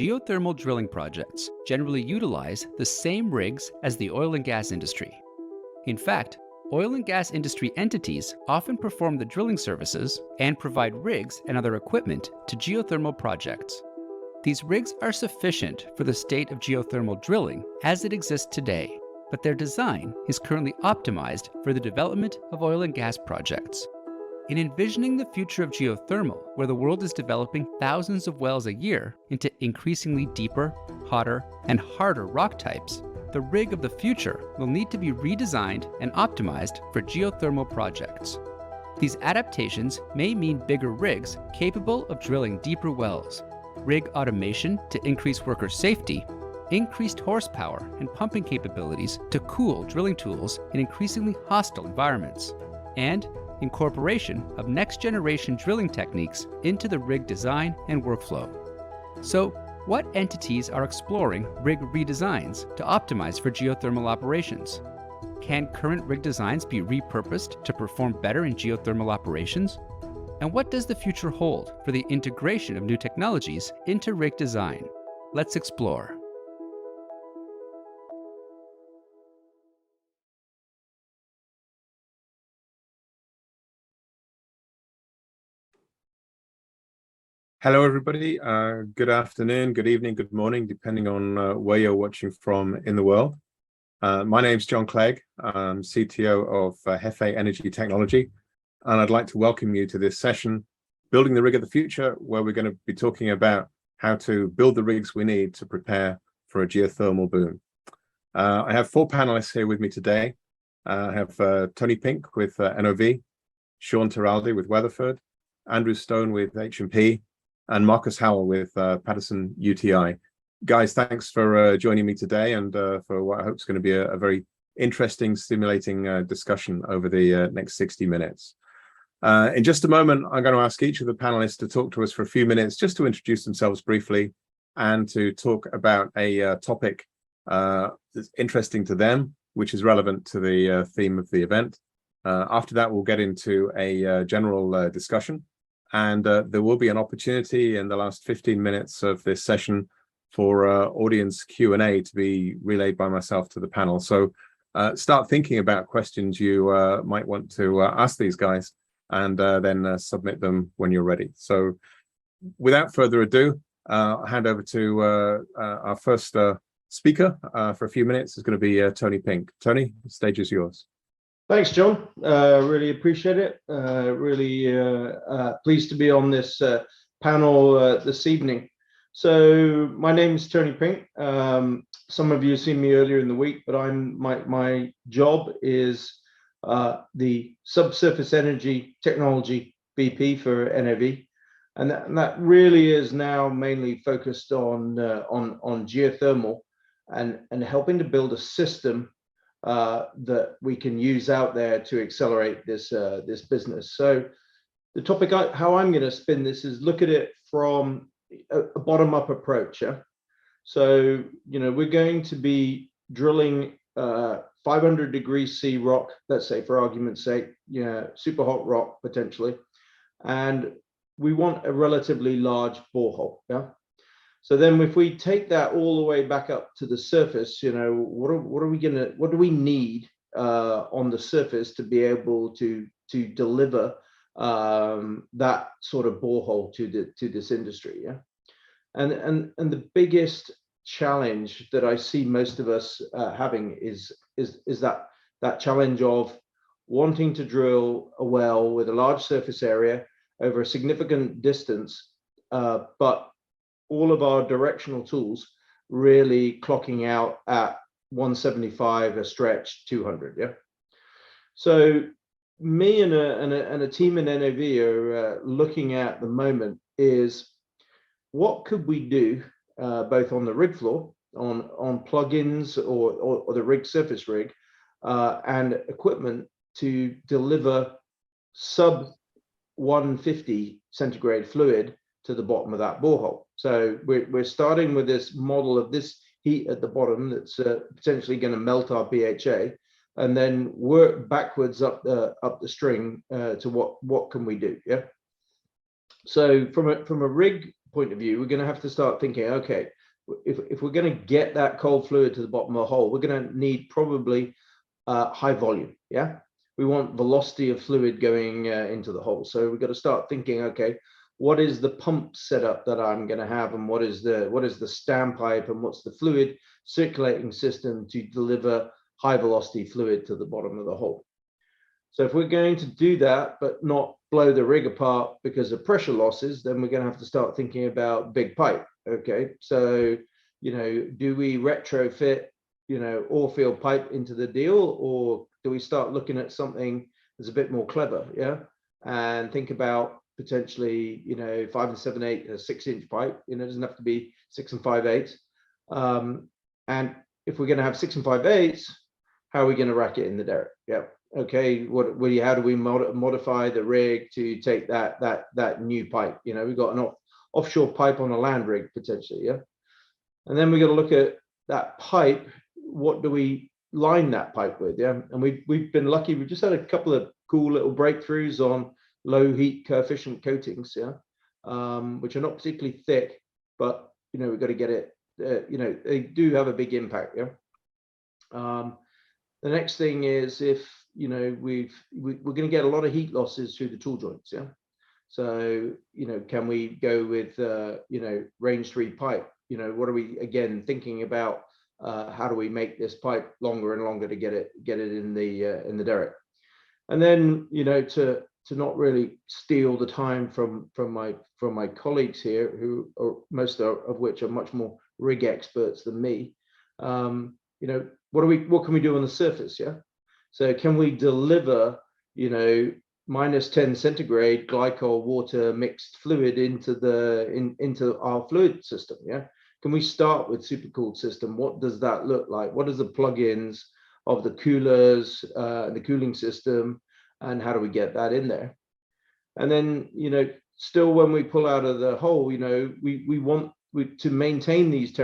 geothermal drilling projects generally utilize the same rigs as the oil and gas industry. In fact, oil and gas industry entities often perform the drilling services and provide rigs and other equipment to geothermal projects. These rigs are sufficient for the state of geothermal drilling as it exists today, but their design is currently optimized for the development of oil and gas projects. In envisioning the future of geothermal, where the world is developing thousands of wells a year into increasingly deeper, hotter, and harder rock types, the rig of the future will need to be redesigned and optimized for geothermal projects. These adaptations may mean bigger rigs capable of drilling deeper wells, rig automation to increase worker safety, increased horsepower and pumping capabilities to cool drilling tools in increasingly hostile environments, and incorporation of next-generation drilling techniques into the rig design and workflow. So, what entities are exploring rig redesigns to optimize for geothermal operations? Can current rig designs be repurposed to perform better in geothermal operations? And what does the future hold for the integration of new technologies into rig design? Let's explore. Hello, everybody. Good afternoon, good evening, good morning, depending on where you're watching from in the world. My name's John Clegg. I'm CTO of Hephae Energy Technology, and I'd like to welcome you to this session, Building the Rig of the Future, where we're going to be talking about how to build the rigs we need to prepare for a geothermal boom. I have four panelists here with me today. I have Tony Pink with NOV, Shaun Toralde with Weatherford, Andrew Stone with H&P, and Marcus Howell with Patterson-UTI. Guys, thanks for joining me today and for what I hope is going to be a very interesting, stimulating discussion over the next 60 minutes. In just a moment, I'm going to ask each of the panelists to talk to us for a few minutes, just to introduce themselves briefly and to talk about a topic that's interesting to them, which is relevant to the theme of the event. After that, we'll get into a general discussion. And there will be an opportunity in the last 15 minutes of this session for audience Q&A to be relayed by myself to the panel. So start thinking about questions you might want to ask these guys, and then submit them when you're ready. So without further ado, I'll hand over to our first speaker for a few minutes. It's going to be Tony Pink. Tony, the stage is yours. Thanks, John. Really appreciate it. Really pleased to be on this panel this evening. So my name is Tony Pink. Some of you have seen me earlier in the week, but my job is the Subsurface Energy Technology VP for NOV, and that really is now mainly focused on geothermal and helping to build a system that we can use out there to accelerate this business. So the topic, how I'm going to spin this, is look at it from a bottom-up approach. Yeah? So we're going to be drilling 500 degrees C rock, let's say for argument's sake, super hot rock potentially, and we want a relatively large borehole. Yeah. So then if we take that all the way back up to the surface, what do we need on the surface to be able to deliver that sort of borehole to this industry? Yeah. And the biggest challenge that I see most of us having is that challenge of wanting to drill a well with a large surface area over a significant distance, but all of our directional tools really clocking out at 175 a stretch, 200. Yeah. So me and a team in NOV are looking at the moment is what could we do both on the rig floor, on plugins or the rig surface rig and equipment to deliver sub 150 centigrade fluid to the bottom of that borehole. So we're starting with this model of this heat at the bottom that's potentially going to melt our BHA, and then work backwards up the string to what can we do. Yeah. So from a rig point of view, we're going to have to start thinking, okay, if we're going to get that cold fluid to the bottom of the hole, we're going to need probably high volume. Yeah, we want velocity of fluid going into the hole. So we've got to start thinking, okay, what is the pump setup that I'm going to have, and what is the standpipe, and what's the fluid circulating system to deliver high velocity fluid to the bottom of the hole. So if we're going to do that, but not blow the rig apart because of pressure losses, then we're going to have to start thinking about big pipe. Okay, so, you know, do we retrofit, you know, oil field pipe into the deal, or do we start looking at something that's a bit more clever? Yeah, and think about potentially, you know, 5 7/8, a 6-inch pipe. You know, it doesn't have to be 6 5/8. And if we're going to have 6 5/8, how are we going to rack it in the derrick? Yeah. Okay. How do we modify the rig to take that new pipe? You know, we've got an offshore pipe on a land rig potentially. Yeah. And then we got to look at that pipe. What do we line that pipe with? Yeah. And we've been lucky. We've just had a couple of cool little breakthroughs on low heat coefficient coatings. Yeah. Which are not particularly thick, but, you know, we've got to get it. You know, they do have a big impact. Yeah. The next thing is, if, you know, we're going to get a lot of heat losses through the tool joints. Yeah. So, you know, can we go with, you know, range 3 pipe? You know, what are we, again, thinking about? How do we make this pipe longer and longer to get it in the derrick? And then, you know, to not really steal the time from my colleagues here, who are most of which are much more rig experts than me. You know, what can we do on the surface? Yeah. So can we deliver, you know, -10 centigrade glycol water mixed fluid into our fluid system? Yeah. Can we start with supercooled system? What does that look like? What is the plugins of the coolers, the cooling system, and how do we get that in there? And then, you know, still when we pull out of the hole, you know, we want to maintain these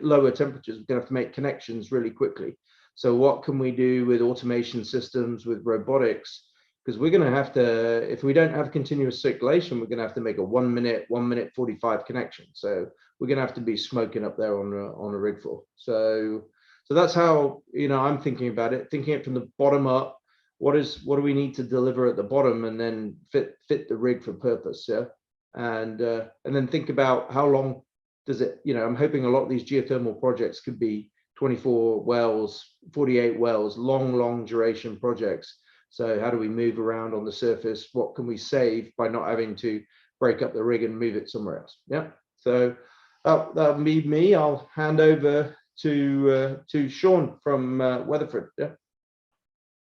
lower temperatures, we're going to have to make connections really quickly. So what can we do with automation systems, with robotics? Because we're going to have to, if we don't have continuous circulation, we're going to have to make a 1 minute 45 connection. So we're going to have to be smoking up there on a rig floor. So that's how, you know, I'm thinking about it, thinking it from the bottom up. What do we need to deliver at the bottom, and then fit the rig for purpose? Yeah. And then think about how long does it, you know, I'm hoping a lot of these geothermal projects could be 24 wells, 48 wells, long duration projects. So how do we move around on the surface? What can we save by not having to break up the rig and move it somewhere else? Yeah. So that'll be me. I'll hand over to Shaun from Weatherford. Yeah.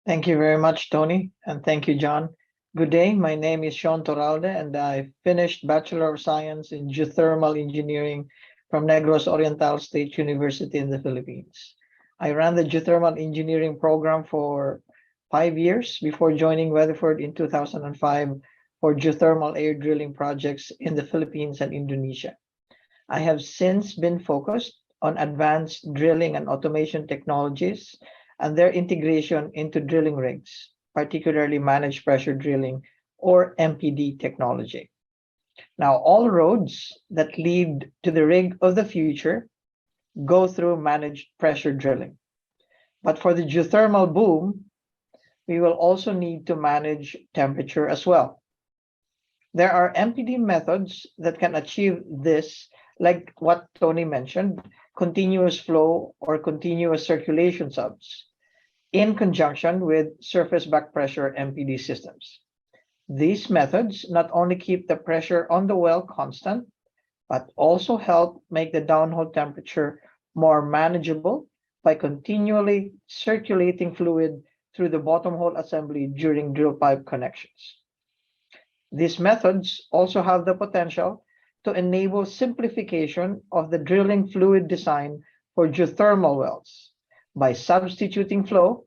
Thank you very much, Tony, and thank you, John. Good day. My name is Shaun Toralde, and I finished Bachelor of Science in Geothermal Engineering from Negros Oriental State University in the Philippines. I ran the Geothermal Engineering program for 5 years before joining Weatherford in 2005 for geothermal air drilling projects in the Philippines and Indonesia. I have since been focused on advanced drilling and automation technologies and their integration into drilling rigs, particularly managed pressure drilling or MPD technology. Now, all roads that lead to the rig of the future go through managed pressure drilling. But for the geothermal boom, we will also need to manage temperature as well. There are MPD methods that can achieve this, like what Tony mentioned, continuous flow or continuous circulation subs, in conjunction with surface back pressure MPD systems. These methods not only keep the pressure on the well constant, but also help make the downhole temperature more manageable by continually circulating fluid through the bottom hole assembly during drill pipe connections. These methods also have the potential to enable simplification of the drilling fluid design for geothermal wells by substituting flow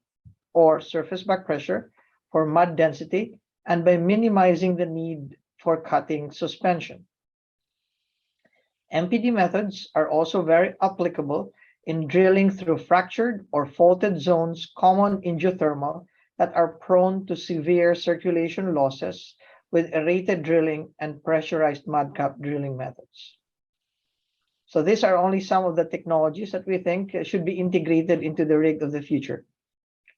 or surface back pressure for mud density and by minimizing the need for cutting suspension. MPD methods are also very applicable in drilling through fractured or faulted zones common in geothermal that are prone to severe circulation losses with aerated drilling and pressurized mud cap drilling methods. So these are only some of the technologies that we think should be integrated into the rig of the future.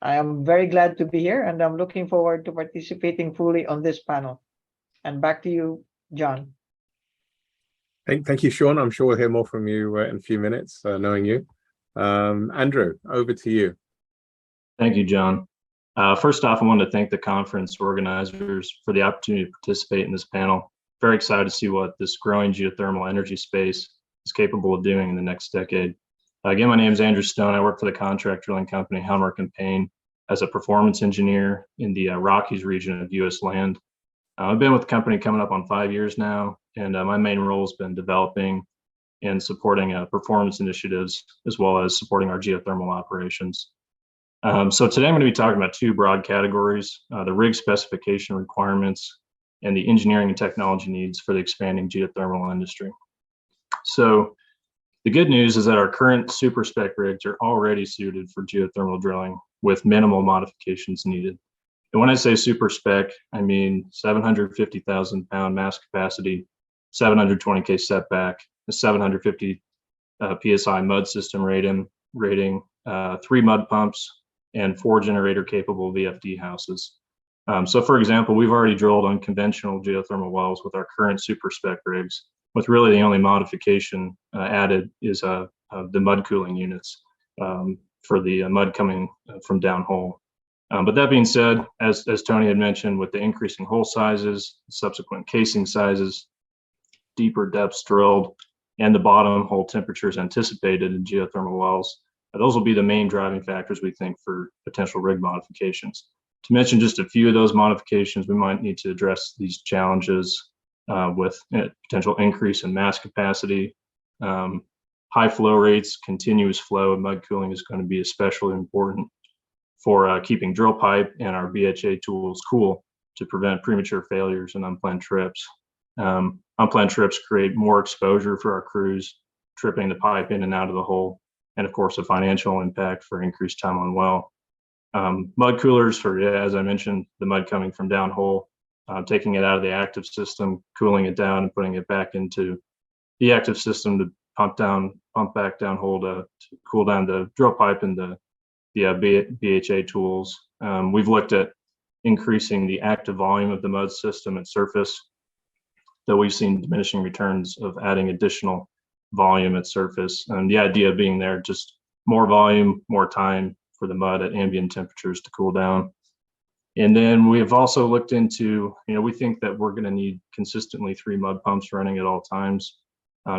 I am very glad to be here, and I'm looking forward to participating fully on this panel. And back to you, John. Thank you, Shaun. I'm sure we'll hear more from you in a few minutes, knowing you. Andrew, over to you. Thank you, John. First off, I wanted to thank the conference organizers for the opportunity to participate in this panel. Very excited to see what this growing geothermal energy space is capable of doing in the next decade. Again, my name is Andrew Stone. I work for the contract drilling company Helmerich and Payne as a performance engineer in the Rockies region of U.S. land. I've been with the company coming up on 5 years now, and my main role has been developing and supporting performance initiatives, as well as supporting our geothermal operations. So today I'm going to be talking about two broad categories, the rig specification requirements and the engineering and technology needs for the expanding geothermal industry. So the good news is that our current super spec rigs are already suited for geothermal drilling with minimal modifications needed. And when I say super spec, I mean 750,000 pound mass capacity, 720K setback, a 750 PSI mud system rating, 3 mud pumps, and 4 generator capable VFD houses. So for example, we've already drilled on conventional geothermal wells with our current super spec rigs, with really the only modification added is the mud cooling units for the mud coming from downhole. But that being said, as Tony had mentioned, with the increasing hole sizes, subsequent casing sizes, deeper depths drilled, and the bottom hole temperatures anticipated in geothermal wells, those will be the main driving factors, we think, for potential rig modifications. To mention just a few of those modifications, we might need to address these challenges with potential increase in mass capacity, high flow rates, continuous flow, and mud cooling is going to be especially important for keeping drill pipe and our BHA tools cool to prevent premature failures and unplanned trips. Unplanned trips create more exposure for our crews, tripping the pipe in and out of the hole, and of course a financial impact for increased time on well. Mud coolers for, as I mentioned, the mud coming from downhole, taking it out of the active system, cooling it down, and putting it back into the active system to pump back downhole to cool down the drill pipe and the BHA tools. We've looked at increasing the active volume of the mud system at surface, though we've seen diminishing returns of adding additional volume at surface. And the idea being there, just more volume, more time for the mud at ambient temperatures to cool down. And then we have also looked into, we think that we're going to need consistently 3 mud pumps running at all times,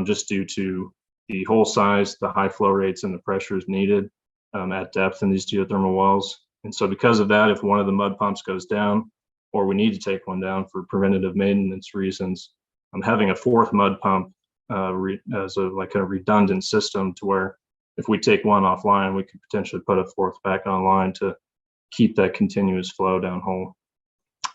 just due to the hole size, the high flow rates, and the pressures needed at depth in these geothermal wells. And so because of that, if one of the mud pumps goes down, or we need to take one down for preventative maintenance reasons, having a 4th mud pump as a redundant system, to where if we take one offline, we could potentially put a 4th back online to keep that continuous flow downhole.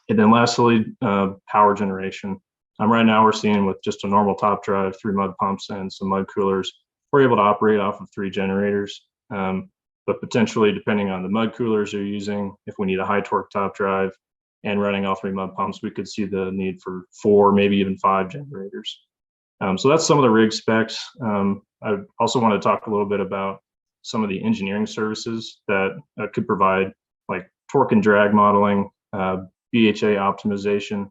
And then lastly, power generation. Right now we're seeing with just a normal top drive, 3 mud pumps and some mud coolers, we're able to operate off of 3 generators. But potentially, depending on the mud coolers you're using, if we need a high torque top drive and running all 3 mud pumps, we could see the need for 4, maybe even 5 generators. So that's some of the rig specs. I also want to talk a little bit about some of the engineering services that could provide, like torque and drag modeling, BHA optimization,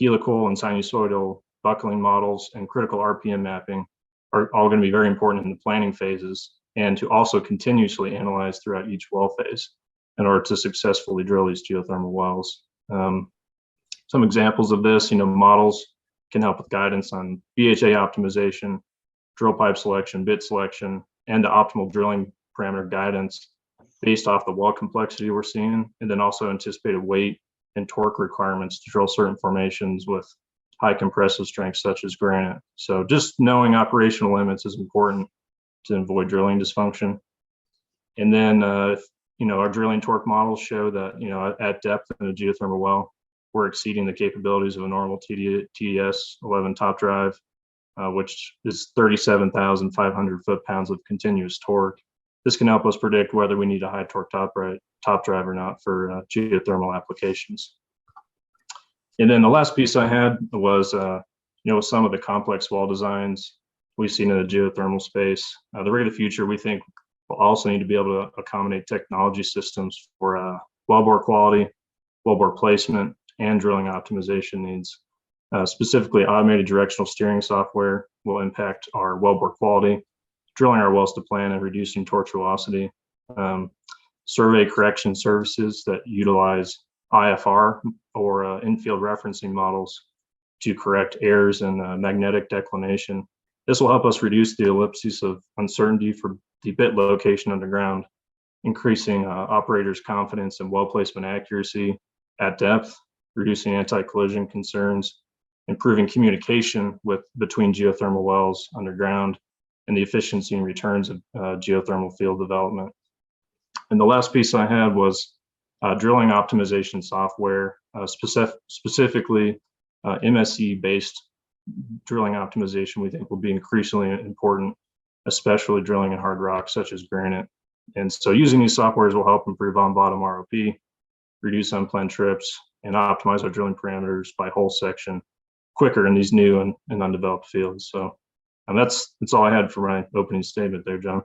helical and sinusoidal buckling models, and critical RPM mapping are all going to be very important in the planning phases, and to also continuously analyze throughout each well phase in order to successfully drill these geothermal wells. Some examples of this, models can help with guidance on BHA optimization, drill pipe selection, bit selection, and the optimal drilling parameter guidance based off the well complexity we're seeing, and then also anticipated weight and torque requirements to drill certain formations with high compressive strength such as granite. So just knowing operational limits is important to avoid drilling dysfunction. And then, our drilling torque models show that, at depth in a geothermal well, we're exceeding the capabilities of a normal TDS 11 top drive, which is 37,500 foot-pounds of continuous torque. This can help us predict whether we need a high torque top drive or not for geothermal applications. And then the last piece I had was, some of the complex well designs we've seen in the geothermal space. The rig of the future, we think, will also need to be able to accommodate technology systems for wellbore quality, wellbore placement, and drilling optimization needs. Specifically, automated directional steering software will impact our wellbore quality, drilling our wells to plan, and reducing tortuosity. Survey correction services that utilize IFR or in-field referencing models to correct errors in magnetic declination. This will help us reduce the ellipses of uncertainty for the bit location underground, increasing operators' confidence in well placement accuracy at depth, reducing anti-collision concerns, improving communication between geothermal wells underground, and the efficiency and returns of geothermal field development. And the last piece I had was drilling optimization software, specifically MSE-based drilling optimization. We think will be increasingly important, especially drilling in hard rock such as granite. And so using these softwares will help improve on-bottom ROP, reduce unplanned trips, and optimize our drilling parameters by hole section quicker in these new and undeveloped fields. So that's all I had for my opening statement there, John.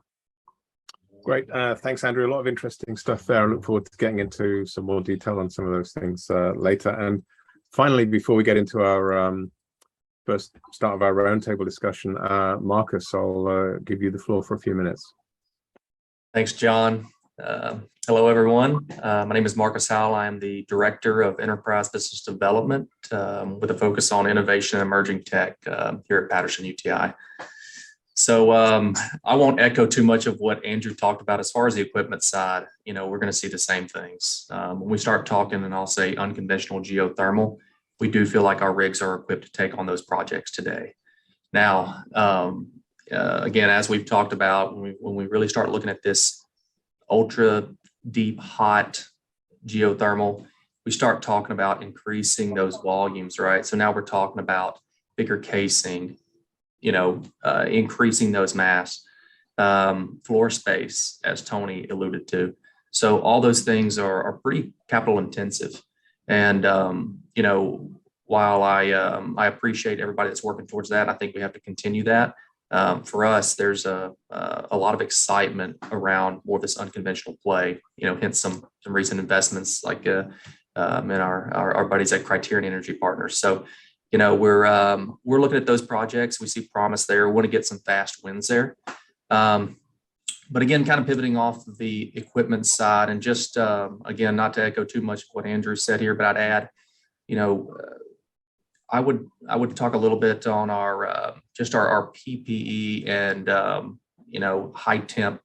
Great. Thanks, Andrew. A lot of interesting stuff there. I look forward to getting into some more detail on some of those things later. And finally, before we get into our first start of our roundtable discussion, Marcus, I'll give you the floor for a few minutes. Thanks, John. Hello, everyone. My name is Marcus Howell. I am the Director of Enterprise Business Development with a focus on innovation and emerging tech here at Patterson-UTI. So I won't echo too much of what Andrew talked about as far as the equipment side. We're going to see the same things. When we start talking, and I'll say unconventional geothermal, we do feel like our rigs are equipped to take on those projects today. Now, again, as we've talked about, when we really start looking at this ultra deep, hot geothermal, we start talking about increasing those volumes, right? So now we're talking about bigger casing, increasing those mass, floor space, as Tony alluded to. So all those things are pretty capital intensive. And, while I appreciate everybody that's working towards that, I think we have to continue that. For us, there's a lot of excitement around more of this unconventional play, hence some recent investments like in our buddies at Criterion Energy Partners. So, we're looking at those projects. We see promise there. We want to get some fast wins there. But again, kind of pivoting off of the equipment side, and just again, not to echo too much of what Andrew said here, but I'd add, I would talk a little bit on our PPE and high temp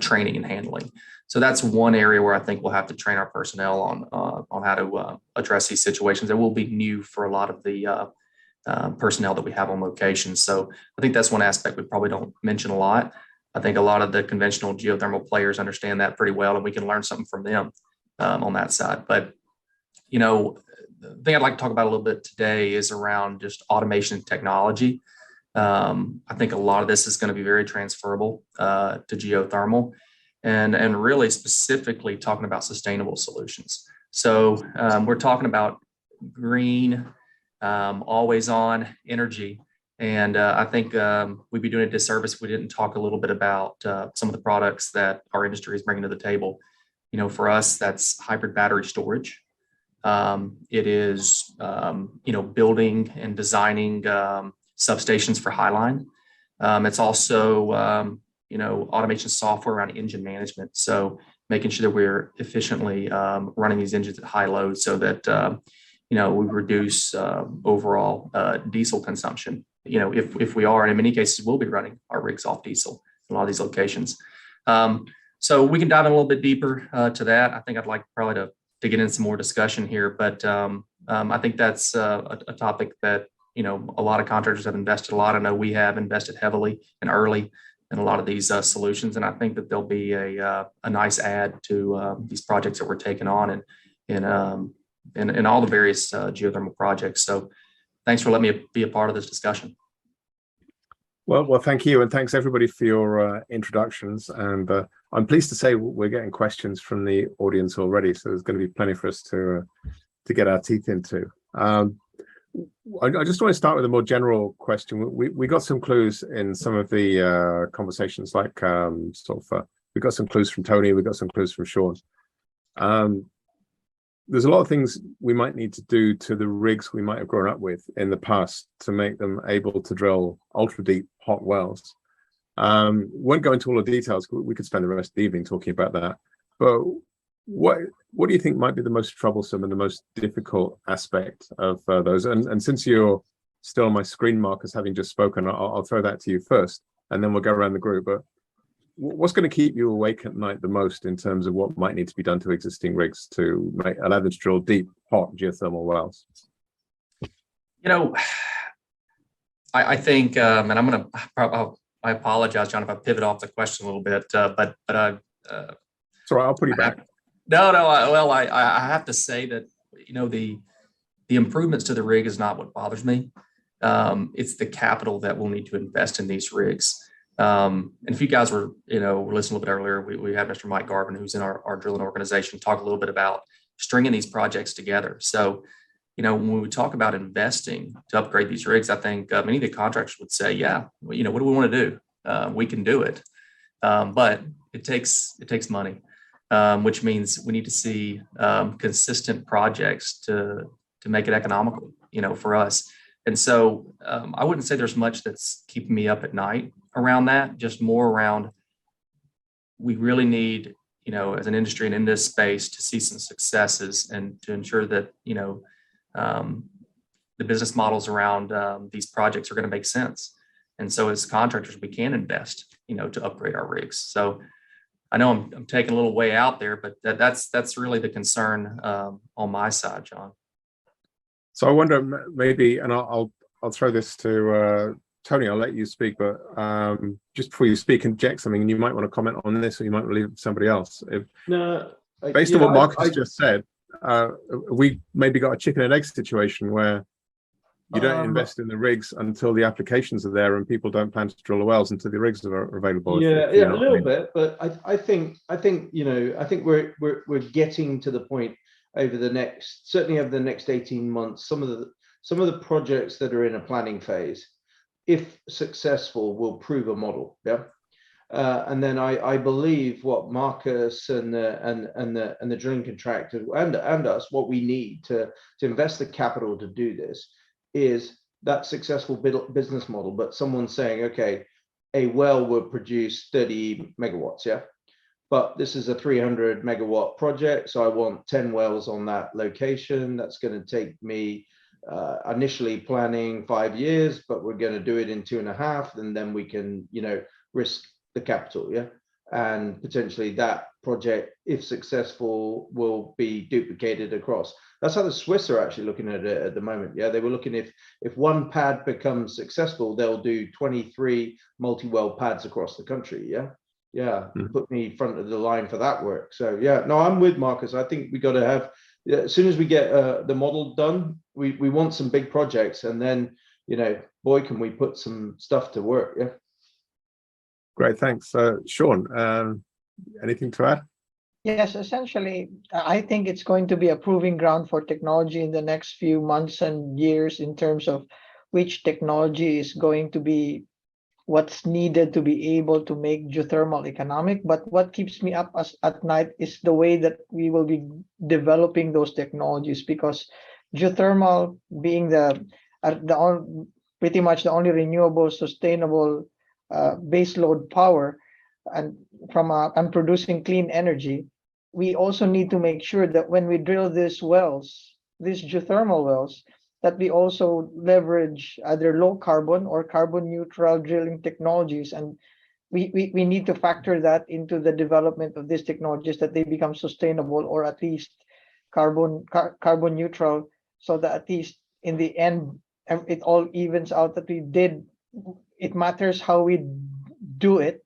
training and handling. So that's one area where I think we'll have to train our personnel on how to address these situations. It will be new for a lot of the personnel that we have on location. So I think that's one aspect we probably don't mention a lot. I think a lot of the conventional geothermal players understand that pretty well, and we can learn something from them on that side. But the thing I'd like to talk about a little bit today is around just automation and technology. I think a lot of this is going to be very transferable to geothermal, and really specifically talking about sustainable solutions. So we're talking about green, always on energy. And I think we'd be doing a disservice if we didn't talk a little bit about some of the products that our industry is bringing to the table. For us, that's hybrid battery storage. It is, building and designing substations for highline. It's also, automation software around engine management. So making sure that we're efficiently running these engines at high load so that, we reduce overall diesel consumption. If we are, and in many cases, we'll be running our rigs off diesel in a lot of these locations. So we can dive in a little bit deeper to that. I think I'd like probably to get in some more discussion here, but I think that's a topic that, a lot of contractors have invested a lot. I know we have invested heavily and early in a lot of these solutions. And I think that there'll be a nice add to these projects that we're taking on and all the various geothermal projects. So thanks for letting me be a part of this discussion. Well, thank you. And thanks everybody for your introductions. And I'm pleased to say we're getting questions from the audience already. So there's going to be plenty for us to get our teeth into. I just want to start with a more general question. We got some clues in some of the conversations, like we got some clues from Tony, we got some clues from Shaun. There's a lot of things we might need to do to the rigs we might have grown up with in the past to make them able to drill ultra deep hot wells. Won't go into all the details. We could spend the rest of the evening talking about that. But what do you think might be the most troublesome and the most difficult aspect of those? And since you're still on my screen, Marcus, having just spoken, I'll throw that to you first, and then we'll go around the group. But what's going to keep you awake at night the most in terms of what might need to be done to existing rigs to allow them to drill deep, hot geothermal wells? I think, and I'm going to, I apologize, John, if I pivot off the question a little bit, but it's all right, I'll put you back. I have to say that, the improvements to the rig is not what bothers me. It's the capital that we'll need to invest in these rigs. And if you guys were, listening a little bit earlier, we had Mr. Mike Garvin, who's in our drilling organization, talk a little bit about stringing these projects together. So, when we talk about investing to upgrade these rigs, I think many of the contractors would say, yeah, what do we want to do? We can do it. But it takes money, which means we need to see consistent projects to make it economical, for us. And so I wouldn't say there's much that's keeping me up at night around that, just more around we really need, as an industry and in this space, to see some successes and to ensure that, the business models around these projects are going to make sense. And so as contractors, we can invest, to upgrade our rigs. So I know I'm taking a little way out there, but that's really the concern on my side, John. So I wonder maybe, and I'll throw this to Tony, I'll let you speak, but just before you speak, inject something, and you might want to comment on this, or you might want to leave it to somebody else. Based on what Marcus just said, we maybe got a chicken and egg situation where you don't invest in the rigs until the applications are there, and people don't plan to drill the wells until the rigs are available. A little bit, but I think we're getting to the point over the next 18 months. Some of the projects that are in a planning phase, if successful, will prove a model. And then I believe what Marcus and the drilling contractor and us, what we need to invest the capital to do this is that successful business model. But someone saying, okay, a well will produce 30 megawatts, but this is a 300 megawatt project, so I want 10 wells on that location. That's going to take me initially planning 5 years, but we're going to do it in 2.5, and then we can, risk the capital, and potentially that project, if successful, will be duplicated across. That's how the Swiss are actually looking at it at the moment. They were looking, if one pad becomes successful, they'll do 23 multi-well pads across the country. Put me front of the line for that work. So no, I'm with Marcus. I think we got to have, as soon as we get the model done, we want some big projects, and then boy, can we put some stuff to work. Great, thanks. Shaun, anything to add? Yes, essentially, I think it's going to be a proving ground for technology in the next few months and years in terms of which technology is going to be what's needed to be able to make geothermal economic. But what keeps me up at night is the way that we will be developing those technologies, because geothermal being pretty much the only renewable, sustainable baseload power and producing clean energy, we also need to make sure that when we drill these geothermal wells, that we also leverage either low carbon or carbon neutral drilling technologies. And we need to factor that into the development of these technologies, that they become sustainable or at least carbon neutral, so that at least in the end, it all evens out, that it matters how we do it.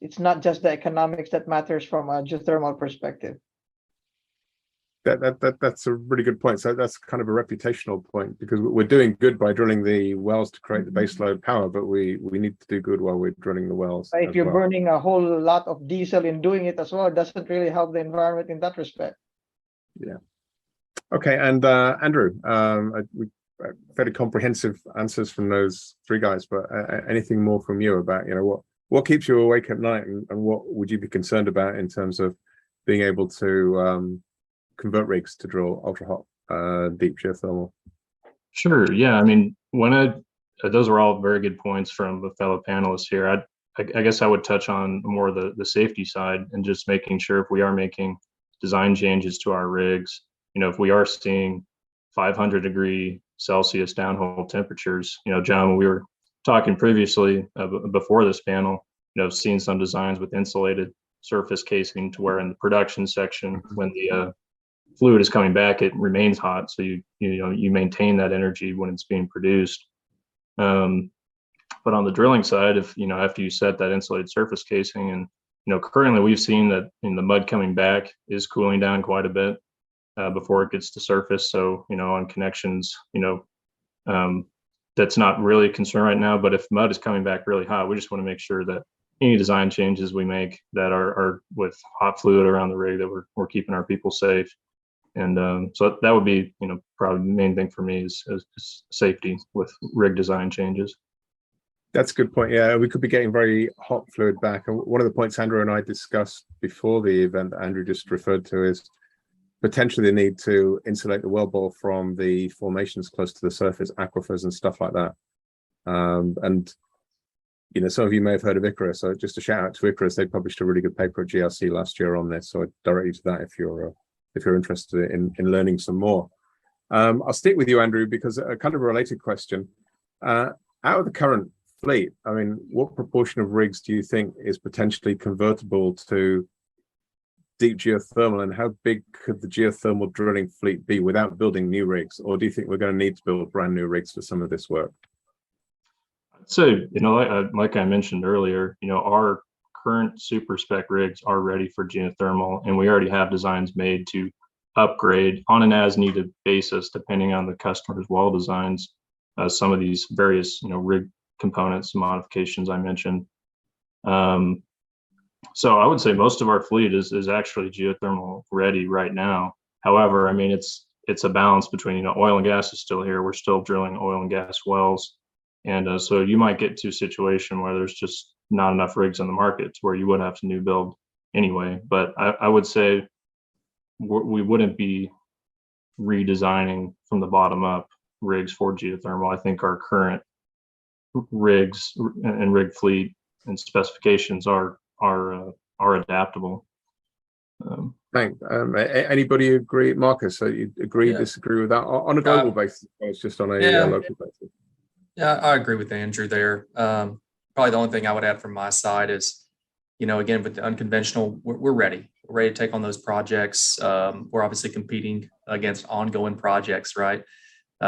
It's not just the economics that matters from a geothermal perspective. That's a really good point. So that's kind of a reputational point, because we're doing good by drilling the wells to create the baseload power, but we need to do good while we're drilling the wells. If you're burning a whole lot of diesel in doing it as well, it doesn't really help the environment in that respect. Okay, and Andrew, fairly comprehensive answers from those three guys, but anything more from you about, what keeps you awake at night, and what would you be concerned about in terms of being able to convert rigs to drill ultra hot deep geothermal? Sure. Yeah. I mean, those are all very good points from the fellow panelists here. I guess I would touch on more the safety side and just making sure if we are making design changes to our rigs, if we are seeing 500°C downhole temperatures, John, we were talking previously before this panel, seeing some designs with insulated surface casing to where in the production section, when the fluid is coming back, it remains hot. So you maintain that energy when it's being produced. But on the drilling side, if after you set that insulated surface casing, and currently we've seen that the mud coming back is cooling down quite a bit before it gets to surface. So on connections, that's not really a concern right now. But if mud is coming back really hot, we just want to make sure that any design changes we make that are with hot fluid around the rig, that we're keeping our people safe. And so that would be probably the main thing for me is safety with rig design changes. That's a good point. Yeah, we could be getting very hot fluid back. And one of the points Andrew and I discussed before the event that Andrew just referred to is potentially the need to insulate the wellbore from the formations close to the surface, aquifers and stuff like that. And some of you may have heard of Icarus. So just a shout out to Icarus. They published a really good paper at GRC last year on this. So I'd direct you to that if you're interested in learning some more. I'll stick with you, Andrew, because a kind of a related question. Out of the current fleet, I mean, what proportion of rigs do you think is potentially convertible to deep geothermal, and how big could the geothermal drilling fleet be without building new rigs? Or do you think we're going to need to build brand new rigs for some of this work? So, like I mentioned earlier, our current super spec rigs are ready for geothermal, and we already have designs made to upgrade on an as-needed basis, depending on the customer's well designs, some of these various, rig components and modifications I mentioned. So I would say most of our fleet is actually geothermal ready right now. However, I mean, it's a balance between, oil and gas is still here. We're still drilling oil and gas wells. And so you might get to a situation where there's just not enough rigs on the market where you would have to new build anyway. But I would say we wouldn't be redesigning from the bottom up rigs for geothermal. I think our current rigs and rig fleet and specifications are adaptable. Thanks. Anybody agree, Marcus? So you agree, disagree with that on a global basis? It's just on a local basis. Yeah, I agree with Andrew there. Probably the only thing I would add from my side is, again, with the unconventional, we're ready. We're ready to take on those projects. We're obviously competing against ongoing projects, right? We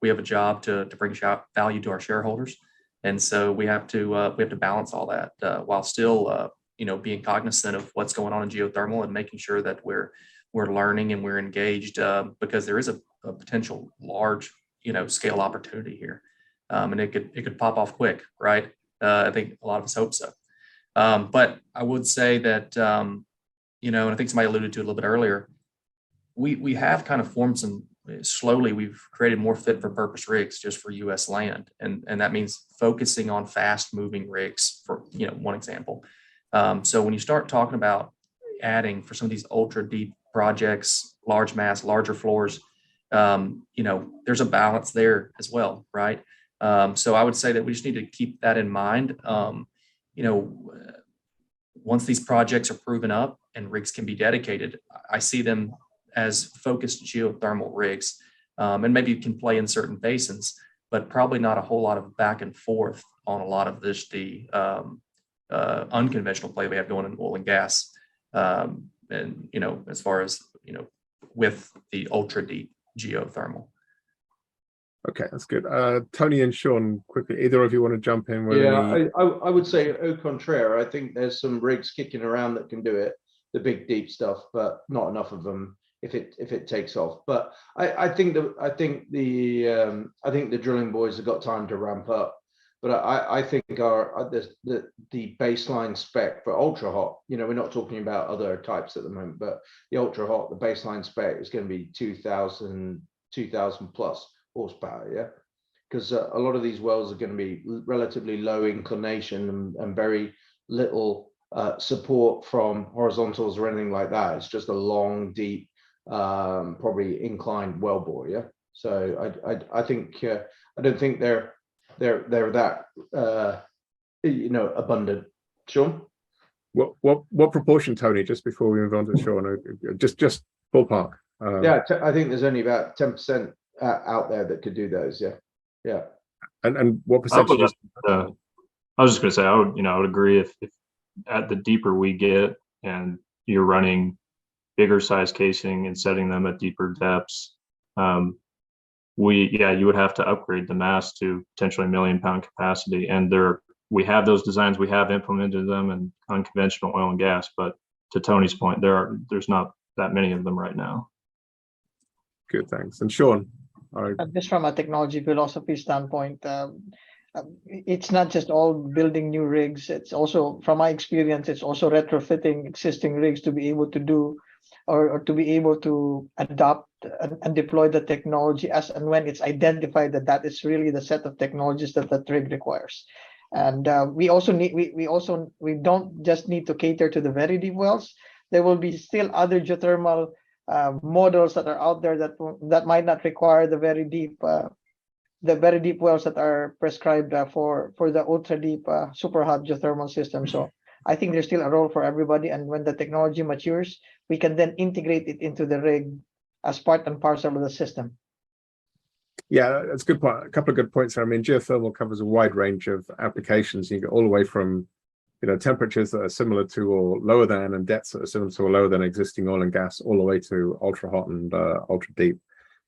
have a job to bring value to our shareholders, and so we have to balance all that while still being cognizant of what's going on in geothermal and making sure that we're learning and we're engaged because there is a potential large scale opportunity here, and it could pop off quick, right? I think a lot of us hope so. But I would say that and I think somebody alluded to it a little bit earlier. We have kind of formed slowly we've created more fit for purpose rigs just for U.S. land, and that means focusing on fast moving rigs for one example. So when you start talking about adding for some of these ultra deep projects, large mass, larger floors, there's a balance there as well, right? So I would say that we just need to keep that in mind. Once these projects are proven up and rigs can be dedicated, I see them as focused geothermal rigs, and maybe you can play in certain basins, but probably not a whole lot of back and forth on a lot of the unconventional play we have going in oil and gas, and as far as with the ultra deep geothermal. Okay, that's good. Tony and Shaun, quickly, either of you want to jump in? I would say au contraire. I think there's some rigs kicking around that can do it, the big deep stuff, but not enough of them if it takes off. But I think the drilling boys have got time to ramp up. But I think the baseline spec for ultra hot, we're not talking about other types at the moment, but the ultra hot, the baseline spec is going to be 2000 plus horsepower, yeah, because a lot of these wells are going to be relatively low inclination and very little support from horizontals or anything like that. It's just a long, deep, probably inclined wellbore, yeah. So I think I don't think they're that abundant. Shaun? What proportion, Tony? Just before we move on to Shaun, just ballpark. Yeah, I think there's only about 10% out there that could do those. Yeah. And what percentage? I was just going to say, I would agree if at the deeper we get and you're running bigger size casing and setting them at deeper depths, you would have to upgrade the mast to potentially 1 million pound capacity. And we have those designs, we have implemented them in unconventional oil and gas, but to Tony's point, there's not that many of them right now. Good, thanks. And Shaun? Just from a technology philosophy standpoint, it's not just all building new rigs. It's also, from my experience, it's also retrofitting existing rigs to be able to do or to be able to adopt and deploy the technology as and when it's identified that is really the set of technologies that rig requires. And we don't just need to cater to the very deep wells. There will be still other geothermal models that are out there that might not require the very deep wells that are prescribed for the ultra deep super hot geothermal system. So I think there's still a role for everybody, and when the technology matures, we can then integrate it into the rig as part and parcel of the system. Yeah, that's a good point. A couple of good points there. I mean, geothermal covers a wide range of applications. You get all the way from temperatures that are similar to or lower than, and depths that are similar to or lower than existing oil and gas, all the way to ultra hot and ultra deep.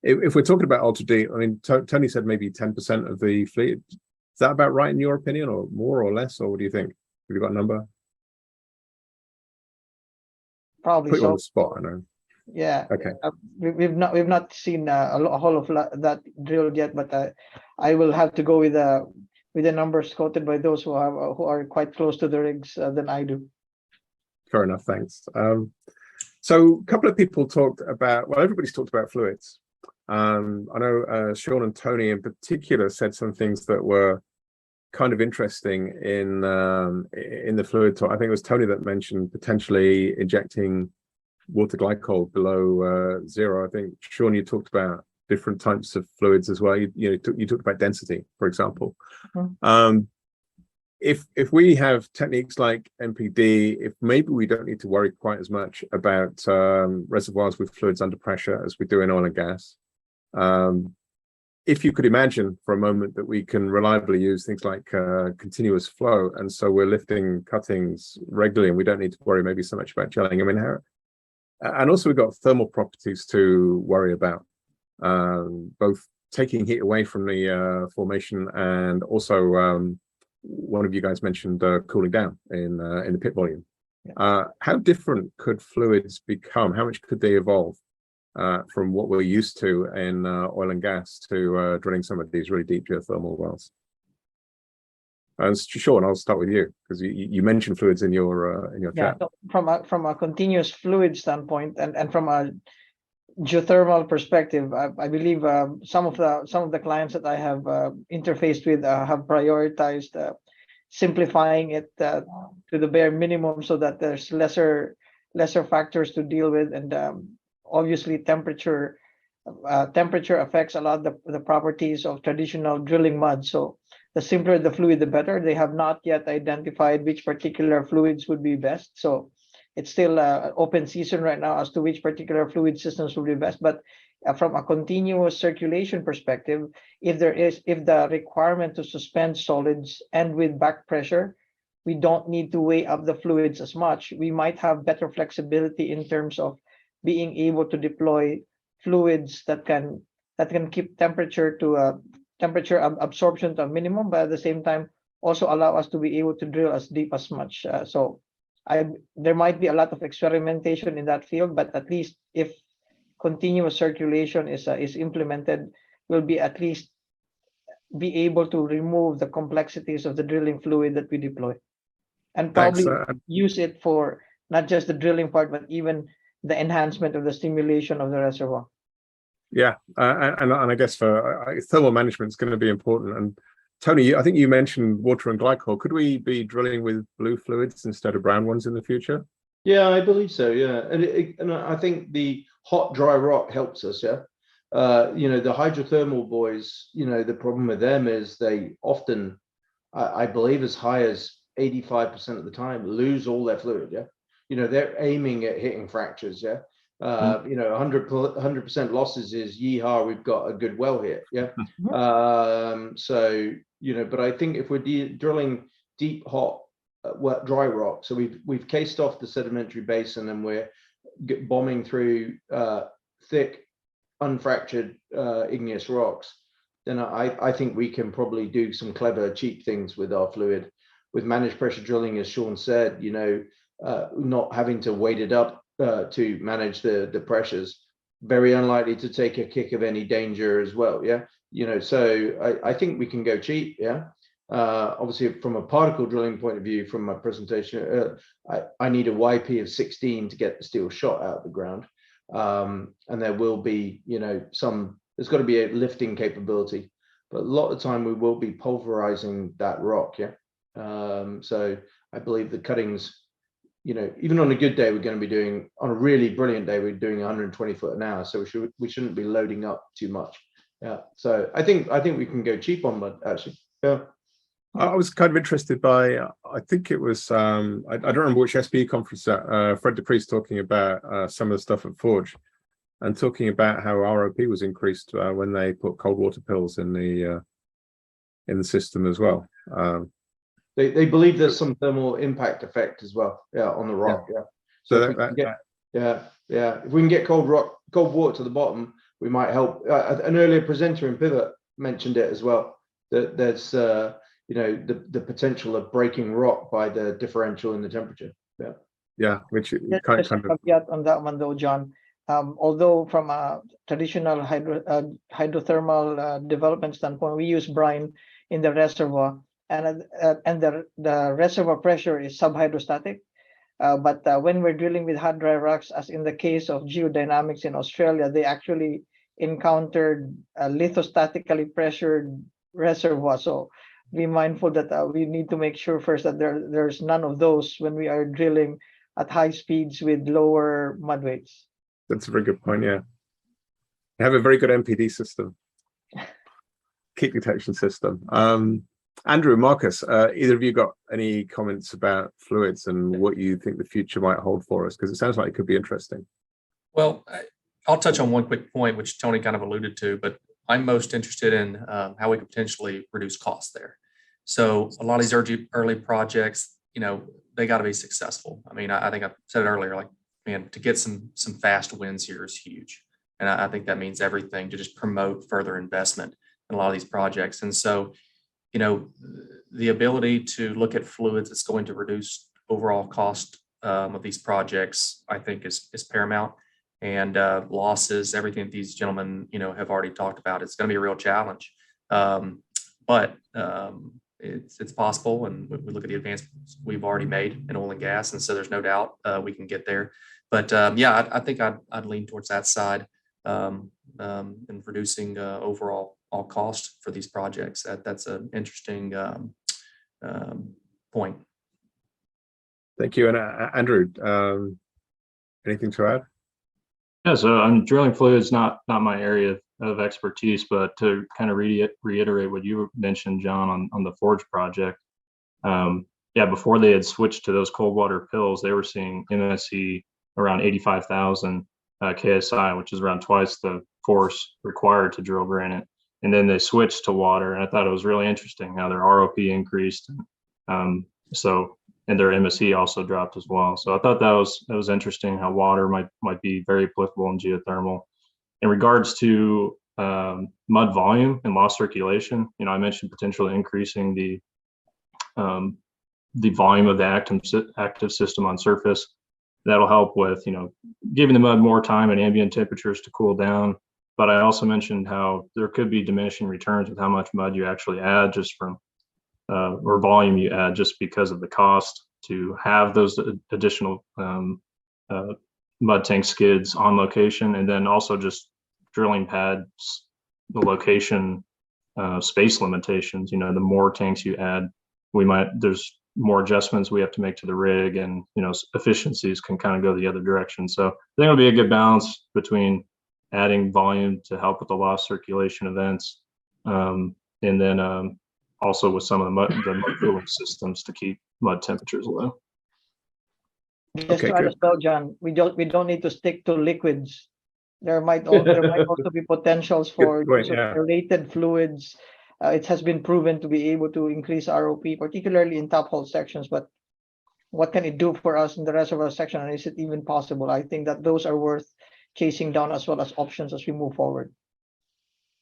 If we're talking about ultra deep, I mean, Tony said maybe 10% of the fleet. Is that about right in your opinion, or more or less, or what do you think? Have you got a number? Probably put you so. on the spot, I know. Yeah. Okay. We've not seen a whole of that drilled yet, but I will have to go with the numbers quoted by those who are quite close to the rigs than I do. Fair enough, thanks. So a couple of people talked about, well, everybody's talked about fluids. I know Shaun and Tony in particular said some things that were kind of interesting in the fluid talk. I think it was Tony that mentioned potentially injecting water glycol below zero. I think Shaun, you talked about different types of fluids as well. You talked about density, for example. Mm-hmm. If we have techniques like MPD, if maybe we don't need to worry quite as much about reservoirs with fluids under pressure as we do in oil and gas. If you could imagine for a moment that we can reliably use things like continuous flow, and so we're lifting cuttings regularly and we don't need to worry maybe so much about gelling. I mean, and also we've got thermal properties to worry about, both taking heat away from the formation, and also one of you guys mentioned cooling down in the pit volume. Yeah. How different could fluids become? How much could they evolve from what we're used to in oil and gas to drilling some of these really deep geothermal wells? And Shaun, I'll start with you because you mentioned fluids in your chat. So from a continuous fluid standpoint and from a geothermal perspective, I believe some of the clients that I have interfaced with have prioritized simplifying it to the bare minimum so that there's lesser factors to deal with, and obviously temperature affects a lot of the properties of traditional drilling mud. So the simpler the fluid, the better. They have not yet identified which particular fluids would be best. So it's still open season right now as to which particular fluid systems will be best. But from a continuous circulation perspective, if the requirement to suspend solids and with back pressure, we don't need to weigh up the fluids as much. We might have better flexibility in terms of being able to deploy fluids that can keep temperature absorption to a minimum, but at the same time also allow us to be able to drill as deep as much. So there might be a lot of experimentation in that field, but at least if continuous circulation is implemented, we'll be at least be able to remove the complexities of the drilling fluid that we deploy, and Thanks. probably use it for not just the drilling part, but even the enhancement of the stimulation of the reservoir. Yeah, and I guess for thermal management is going to be important. And Tony, I think you mentioned water and glycol. Could we be drilling with blue fluids instead of brown ones in the future? Yeah, I believe so. Yeah, and I think the hot dry rock helps us. Yeah, you know, the hydrothermal boys. You know, the problem with them is they often, I believe, as high as 85% of the time, lose all their fluid. Yeah, you know, they're aiming at hitting fractures. Yeah. You know, 100% losses is yeehaw, we've got a good well here. Yeah. So, you know, but I think if we're drilling deep, hot, wet, dry rock, so we've cased off the sedimentary basin and we're bombing through thick, unfractured igneous rocks, then I think we can probably do some clever, cheap things with our fluid, with managed pressure drilling, as Shaun said, you know, not having to weight it up to manage the pressures, very unlikely to take a kick of any danger as well. Yeah, you know, so I think we can go cheap. Yeah, obviously from a particle drilling point of view, from my presentation, I need a YP of 16 to get the steel shot out of the ground, and there will be, you know, there's got to be a lifting capability, but a lot of the time we will be pulverizing that rock. Yeah, so I believe the cuttings, you know, even on a good day, we're going to be doing, on a really brilliant day, we're doing 120 foot an hour. So we shouldn't be loading up too much. Yeah. So I think we can go cheap on that, actually. Yeah. I was kind of interested by, I think it was, I don't remember which SPE conference, Fred DePriest talking about some of the stuff at Forge, and talking about how ROP was increased when they put cold water pills in the system as well. They believe there's some thermal impact effect as well, yeah, on the rock. Yeah. So if we can get cold water to the bottom, we might help. An earlier presenter in Pivot mentioned it as well, that there's you know, the potential of breaking rock by the differential in the temperature. Yeah. Yeah, which kind of caveat on that one though, John. Although from a traditional hydrothermal development standpoint, we use brine in the reservoir, and the reservoir pressure is subhydrostatic. But when we're drilling with hot dry rocks, as in the case of geodynamics in Australia, they actually encountered a lithostatically pressured reservoir. So be mindful that we need to make sure first that there's none of those when we are drilling at high speeds with lower mud weights. That's a very good point. Yeah, they have a very good MPD system, heat detection system. Andrew, Marcus, either of you got any comments about fluids and what you think the future might hold for us? Because it sounds like it could be interesting. Well, I'll touch on one quick point, which Tony kind of alluded to, but I'm most interested in how we could potentially reduce costs there. So a lot of these early projects, you know, they got to be successful. I mean, I think I said it earlier, like, man, to get some fast wins here is huge. And I think that means everything to just promote further investment in a lot of these projects. And so, you know, the ability to look at fluids that's going to reduce overall cost of these projects, I think is paramount. And losses, everything that these gentlemen, you know, have already talked about, it's going to be a real challenge. But it's possible, and we look at the advancements we've already made in oil and gas, and so there's no doubt we can get there. But yeah, I think I'd lean towards that side in reducing overall cost for these projects. That's an interesting point. Thank you. And Andrew, anything to add? Yeah, so drilling fluids not my area of expertise, but to kind of reiterate what you mentioned, John, on the Forge project. Yeah, before they had switched to those cold water pills, they were seeing MSE around 85,000 KSI, which is around twice the force required to drill granite. And then they switched to water, and I thought it was really interesting how their ROP increased. And their MSE also dropped as well. So I thought that was interesting how water might be very applicable in geothermal. In regards to mud volume and loss circulation, you know, I mentioned potentially increasing the volume of the active system on surface. That'll help with, you know, giving the mud more time at ambient temperatures to cool down, But I also mentioned how there could be diminishing returns with how much mud you actually add just from, or volume you add just because of the cost to have those additional mud tank skids on location, and then also just drilling pads, the location space limitations. You know, the more tanks you add, there's more adjustments we have to make to the rig, and you know, efficiencies can kind of go the other direction. So I think it'll be a good balance between adding volume to help with the lost circulation events, and then also with some of the mud cooling systems to keep mud temperatures low. Just to add as well, John, we don't need to stick to liquids. There might also be potentials for aerated fluids. It has been proven to be able to increase ROP, particularly in top hole sections. But what can it do for us in the reservoir section? And is it even possible? I think that those are worth chasing down as well as options as we move forward.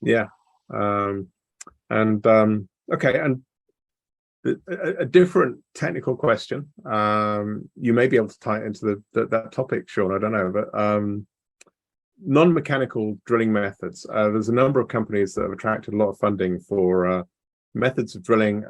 Yeah. Okay. And a different technical question. You may be able to tie it into that topic, Shaun. I don't know, but non-mechanical drilling methods. There's a number of companies that have attracted a lot of funding for methods of drilling.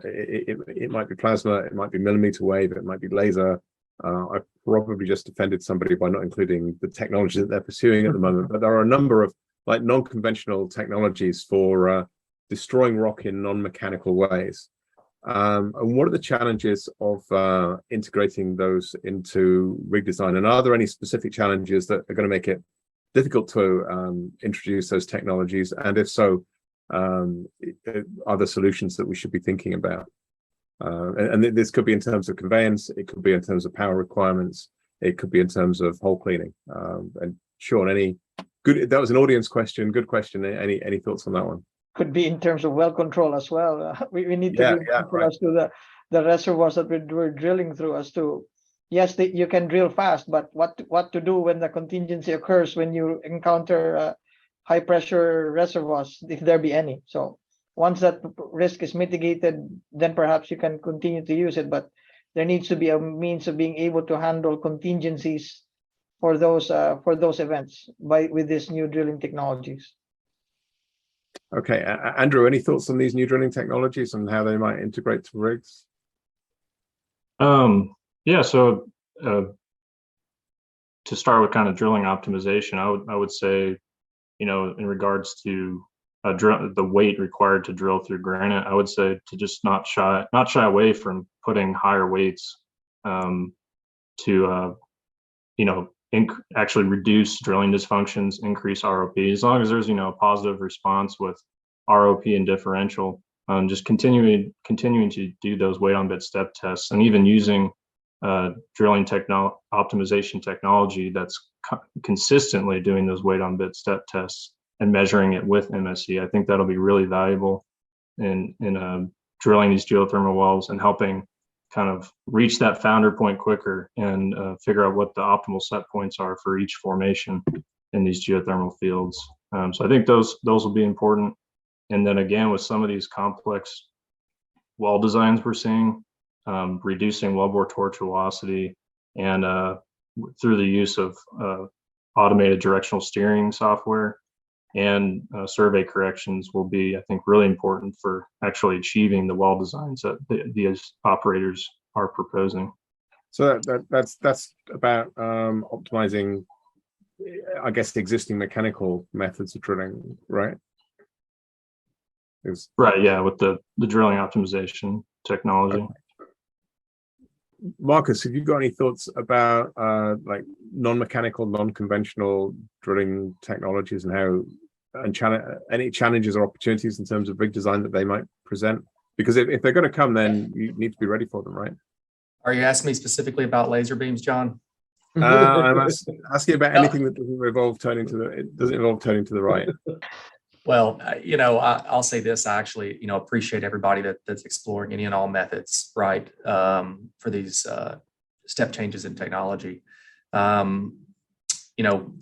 It might be plasma, it might be millimeter wave, it might be laser. I probably just offended somebody by not including the technology that they're pursuing at the moment, but there are a number of like non-conventional technologies for destroying rock in non-mechanical ways. And what are the challenges of integrating those into rig design? And are there any specific challenges that are going to make it difficult to introduce those technologies? And if so, are there solutions that we should be thinking about? And this could be in terms of conveyance, it could be in terms of power requirements, it could be in terms of hole cleaning. And Shaun, that was an audience question, good question. Any thoughts on that one? Could be in terms of well control as well. We need to be mindful as to the reservoirs that we're drilling through, as to, yes, you can drill fast, but what to do when the contingency occurs when you encounter high pressure reservoirs, if there be any. So once that risk is mitigated, then perhaps you can continue to use it, but there needs to be a means of being able to handle contingencies for those events with these new drilling technologies. Okay, Andrew, any thoughts on these new drilling technologies and how they might integrate to rigs? Yeah, so to start with kind of drilling optimization, I would say, you know, in regards to the weight required to drill through granite, I would say to just not shy away from putting higher weights to you know, actually reduce drilling dysfunctions, increase ROP, as long as there's, you know, a positive response with ROP and differential. Just continuing to do those weight on bit step tests, and even using drilling optimization technology that's consistently doing those weight on bit step tests and measuring it with MSE. I think that'll be really valuable in drilling these geothermal wells and helping kind of reach that founder point quicker and figure out what the optimal set points are for each formation in these geothermal fields. So I think those will be important. And then again, with some of these complex well designs we're seeing, reducing wellbore tortuosity and through the use of automated directional steering software and survey corrections will be, I think, really important for actually achieving the well designs that these operators are proposing. So that's about optimizing, I guess, the existing mechanical methods of drilling, right? Right, yeah, with the drilling optimization technology. Okay. Marcus, have you got any thoughts about like non-mechanical, non-conventional drilling technologies and how any challenges or opportunities in terms of rig design that they might present? Because if they're going to come, then you need to be ready for them, right? Are you asking me specifically about laser beams, John? I'm asking about anything that doesn't involve turning to the right. Well, you know, I'll say this. I actually, you know, appreciate everybody that's exploring any and all methods, right, for these step changes in technology. You know,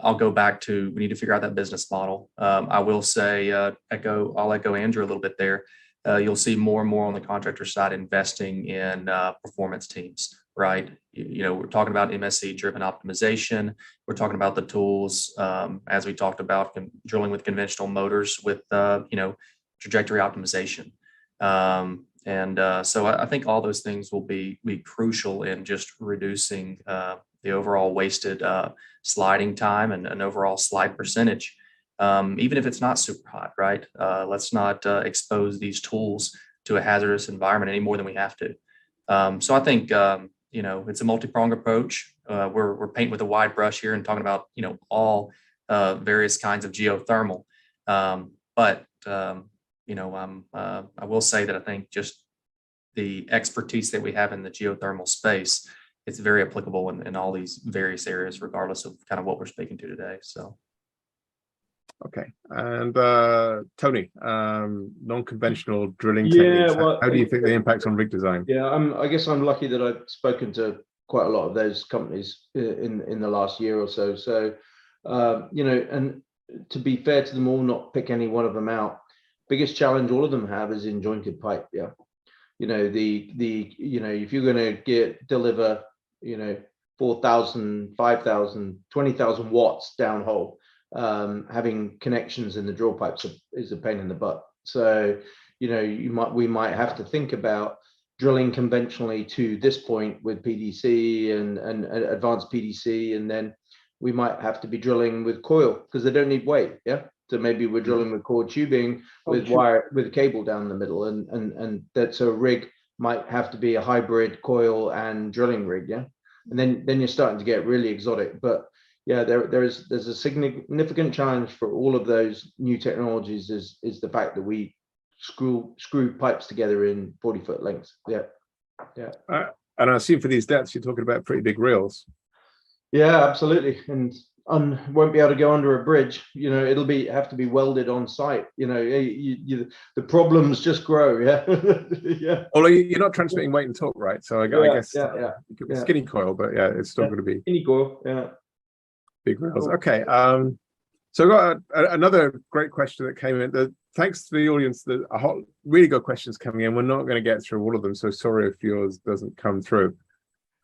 I'll go back to, we need to figure out that business model. I will say, I'll echo Andrew a little bit there. You'll see more and more on the contractor side investing in performance teams, right? We're talking about MSC driven optimization. We're talking about the tools, as we talked about, drilling with conventional motors with, trajectory optimization. So I think all those things will be crucial in just reducing the overall wasted sliding time and overall slide percentage, even if it's not super hot, right? Let's not expose these tools to a hazardous environment any more than we have to. So I think, it's a multi-pronged approach. We're painting with a wide brush here and talking about, all various kinds of geothermal. But I will say that I think just the expertise that we have in the geothermal space, it's very applicable in all these various areas, regardless of kind of what we're speaking to today. So. Okay, and Tony, non-conventional drilling techniques. Well, how do you think they impact on rig design? Yeah, I guess I'm lucky that I've spoken to quite a lot of those companies in the last year or so. So, and to be fair to them all, not pick any one of them out. Biggest challenge all of them have is in jointed pipe. Yeah, if you're going to deliver 4,000, 5,000, 20,000 watts downhole, having connections in the drill pipes is a pain in the butt. So we might have to think about drilling conventionally to this point with PDC and advanced PDC, and then we might have to be drilling with coil because they don't need weight. Yeah, so maybe we're drilling with core tubing with wire with a cable down the middle, and that's a rig might have to be a hybrid coil and drilling rig. Yeah, and then you're starting to get really exotic, but yeah, there's a significant challenge for all of those new technologies is the fact that we screw pipes together in 40-foot lengths. Yeah. And I assume for these depths, you're talking about pretty big reels. Yeah, absolutely. And won't be able to go under a bridge. It'll have to be welded on site. The problems just grow. Yeah. Yeah. Although you're not transmitting weight and torque, right? So I guess yeah. it could be skinny coil, but yeah, it's still going to be skinny coil. Yeah. Big reels. Okay. So I've got another great question that came in. Thanks to the audience. Really good questions coming in. We're not going to get through all of them, so sorry if yours doesn't come through.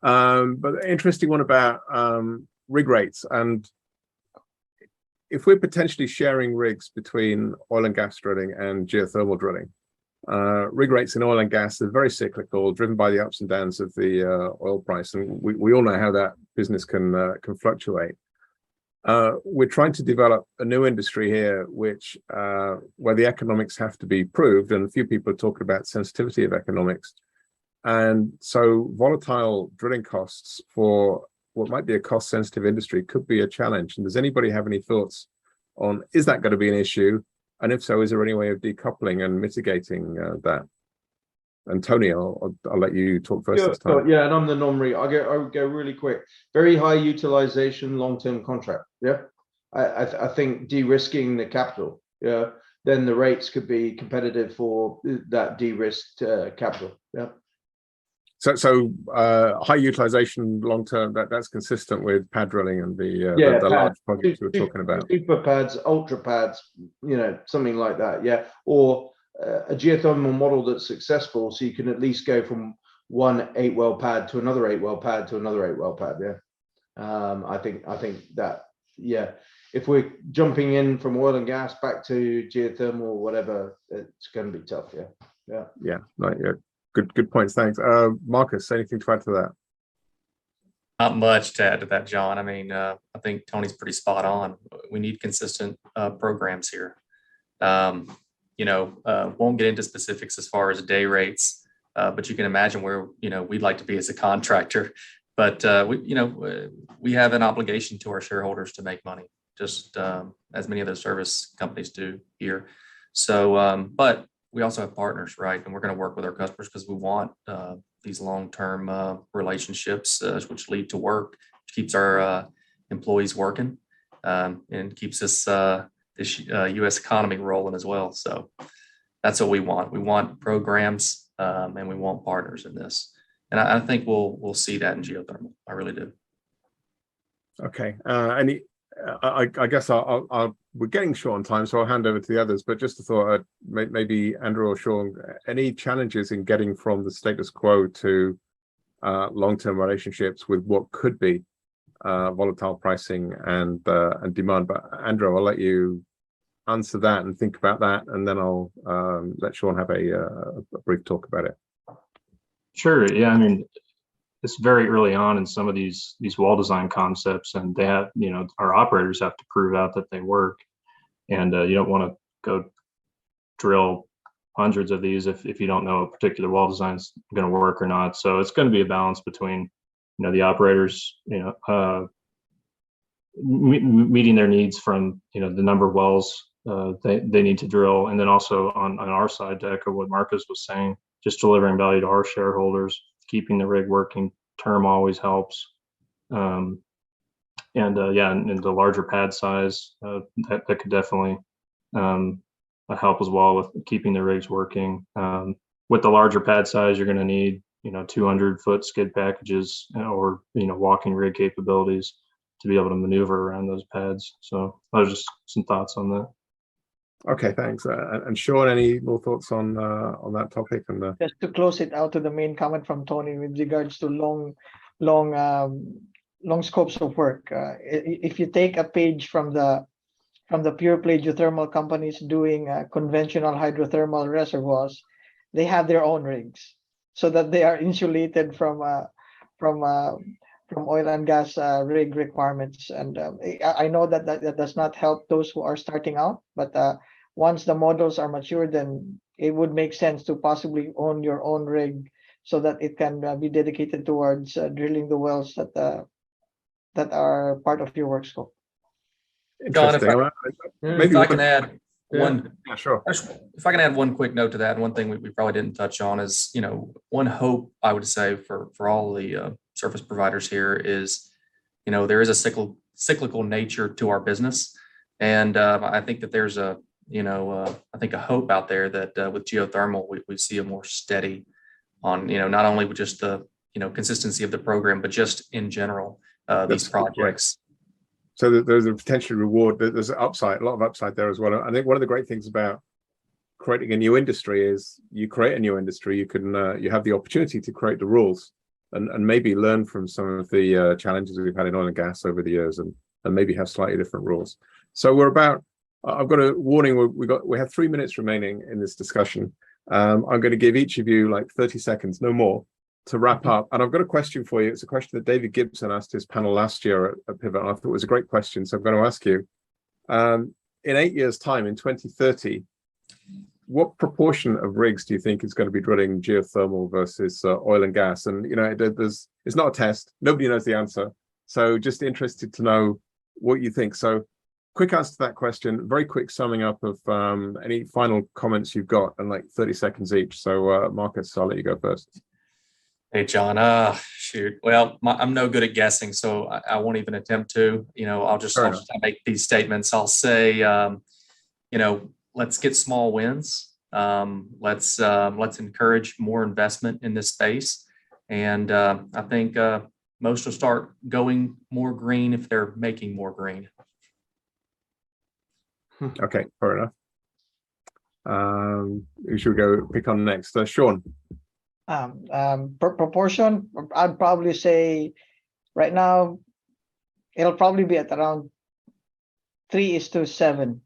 But an interesting one about rig rates, and if we're potentially sharing rigs between oil and gas drilling and geothermal drilling, rig rates in oil and gas are very cyclical, driven by the ups and downs of the oil price, and we all know how that business can fluctuate. We're trying to develop a new industry here, which where the economics have to be proved, and a few people are talking about sensitivity of economics. And so volatile drilling costs for what might be a cost-sensitive industry could be a challenge. And does anybody have any thoughts on, is that going to be an issue? And if so, is there any way of decoupling and mitigating that? And Tony, I'll let you talk first this time. Yeah, and I'm the non-rig. I'll go really quick. Very high utilization, long-term contract. Yeah, I think de-risking the capital. Yeah, then the rates could be competitive for that de-risked capital. Yeah. So high utilization, long-term. That's consistent with pad drilling and the large projects we're talking about. Super pads, ultra pads. Something like that. Yeah, or a geothermal model that's successful, so you can at least go from one 8-well pad to another 8-well pad to another 8-well pad. Yeah, I think that, yeah, if we're jumping in from oil and gas back to geothermal or whatever, it's going to be tough. Yeah. Good points. Thanks. Marcus, anything to add to that? Not much to add to that, John. I mean, I think Tony's pretty spot on. We need consistent programs here. Won't get into specifics as far as day rates, but you can imagine where, we'd like to be as a contractor. But, we have an obligation to our shareholders to make money, just as many of the service companies do here. So, but we also have partners, right? And we're going to work with our customers because we want these long-term relationships, which lead to work, which keeps our employees working and keeps us this U.S. economy rolling as well. So that's what we want. We want programs and we want partners in this. And I think we'll see that in geothermal. I really do. Okay. I guess we're getting short on time, so I'll hand over to the others. But just a thought, maybe Andrew or Shaun, any challenges in getting from the status quo to long-term relationships with what could be volatile pricing and demand. But Andrew, I'll let you answer that and think about that, and then I'll let Shaun have a brief talk about it. Sure. Yeah. I mean, it's very early on in some of these well design concepts, and they have, our operators have to prove out that they work, and you don't want to go drill hundreds of these if you don't know a particular well design is going to work or not. So it's going to be a balance between the operators meeting their needs from the number of wells they need to drill, and then also on our side, to echo what Marcus was saying, just delivering value to our shareholders, keeping the rig working term always helps. And the larger pad size that could definitely help as well with keeping the rigs working. With the larger pad size, you're going to need 200-foot skid packages or walking rig capabilities to be able to maneuver around those pads. So those are just some thoughts on that. Okay, thanks. And Shaun, any more thoughts on that topic? And just to close it out to the main comment from Tony with regards to long scopes of work. If you take a page from the pure play geothermal companies doing conventional hydrothermal reservoirs, they have their own rigs so that they are insulated from oil and gas rig requirements. And I know that does not help those who are starting out, but once the models are mature, then it would make sense to possibly own your own rig so that it can be dedicated towards drilling the wells that are part of your work scope. John, if I can add sure. If I can add one quick note to that, and one thing we probably didn't touch on is, one hope I would say for all the service providers here is, there is a cyclical nature to our business, and I think that there's a hope out there that with geothermal we see a more steady on, not only with just the consistency of the program, but just in general these projects. So there's a potential reward. There's an upside, a lot of upside there as well. I think one of the great things about creating a new industry is you create a new industry, you can you have the opportunity to create the rules and maybe learn from some of the challenges we've had in oil and gas over the years, and maybe have slightly different rules. So we're about. I've got a warning. We have 3 minutes remaining in this discussion. I'm going to give each of you like 30 seconds, no more, to wrap up. And I've got a question for you. It's a question that David Gibson asked his panel last year at Pivot, and I thought it was a great question. So I'm going to ask you, in 8 years' time, in 2030, what proportion of rigs do you think is going to be drilling geothermal versus oil and gas? And, it's not a test. Nobody knows the answer. So just interested to know what you think. So quick answer to that question, very quick summing up of any final comments you've got, and like 30 seconds each. So Marcus, I'll let you go first. Hey, John, shoot. Well, I'm no good at guessing, so I won't even attempt to. I'll just make these statements. I'll say, let's get small wins. Let's encourage more investment in this space, and I think most will start going more green if they're making more green. Okay, fair enough. Who should we go pick on next? Shaun. Proportion, I'd probably say right now it'll probably be at around 3:7.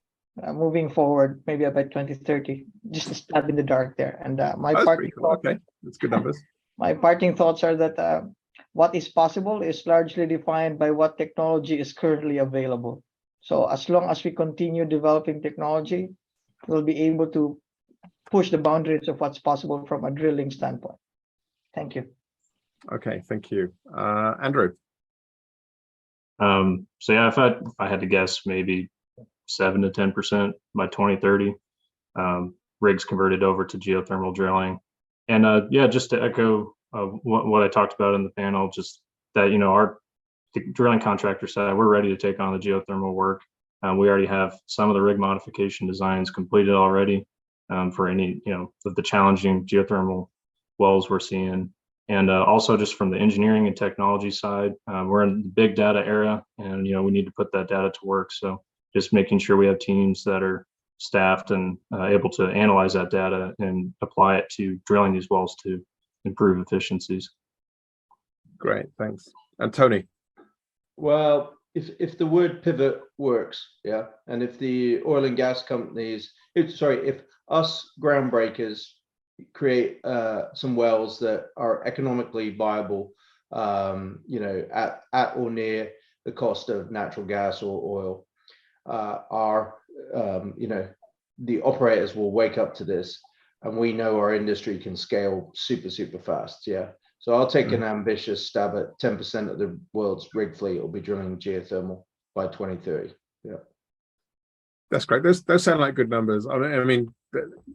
Moving forward, maybe by 2030, just a stab in the dark there. And okay, that's good numbers. My parting thoughts are that what is possible is largely defined by what technology is currently available. So as long as we continue developing technology, we'll be able to push the boundaries of what's possible from a drilling standpoint. Thank you. Okay, thank you. Andrew. So yeah, if I had to guess, maybe 7 to 10% by 2030, rigs converted over to geothermal drilling. And just to echo what I talked about in the panel, just that, the drilling contractor side, we're ready to take on the geothermal work. We already have some of the rig modification designs completed already for any, of the challenging geothermal wells we're seeing. And also just from the engineering and technology side, we're in the big data era, and, we need to put that data to work. So just making sure we have teams that are staffed and able to analyze that data and apply it to drilling these wells to improve efficiencies. Great, thanks. And Tony? Well, if the word pivot works, yeah, and if the oil and gas companies, if us groundbreakers create some wells that are economically viable, at or near the cost of natural gas or oil, the operators will wake up to this, and we know our industry can scale super fast. Yeah. So I'll take an ambitious stab at 10% of the world's rig fleet will be drilling geothermal by 2030. Yeah. That's great. Those sound like good numbers. I mean,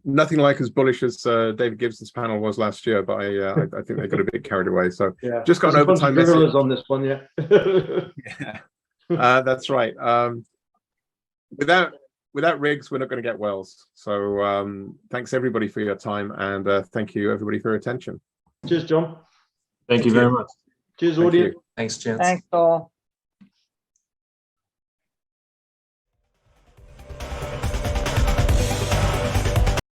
nothing like as bullish as David Gibbs's panel was last year, but I think they got a bit carried away. So Yeah, just got an overtime message on this one. Yeah. Yeah, that's right. Without rigs, we're not going to get wells. So thanks everybody for your time, and thank you everybody for your attention. Cheers, John. Thank you very much. Cheers, Thank audience. you. Thanks, gents. Thanks all.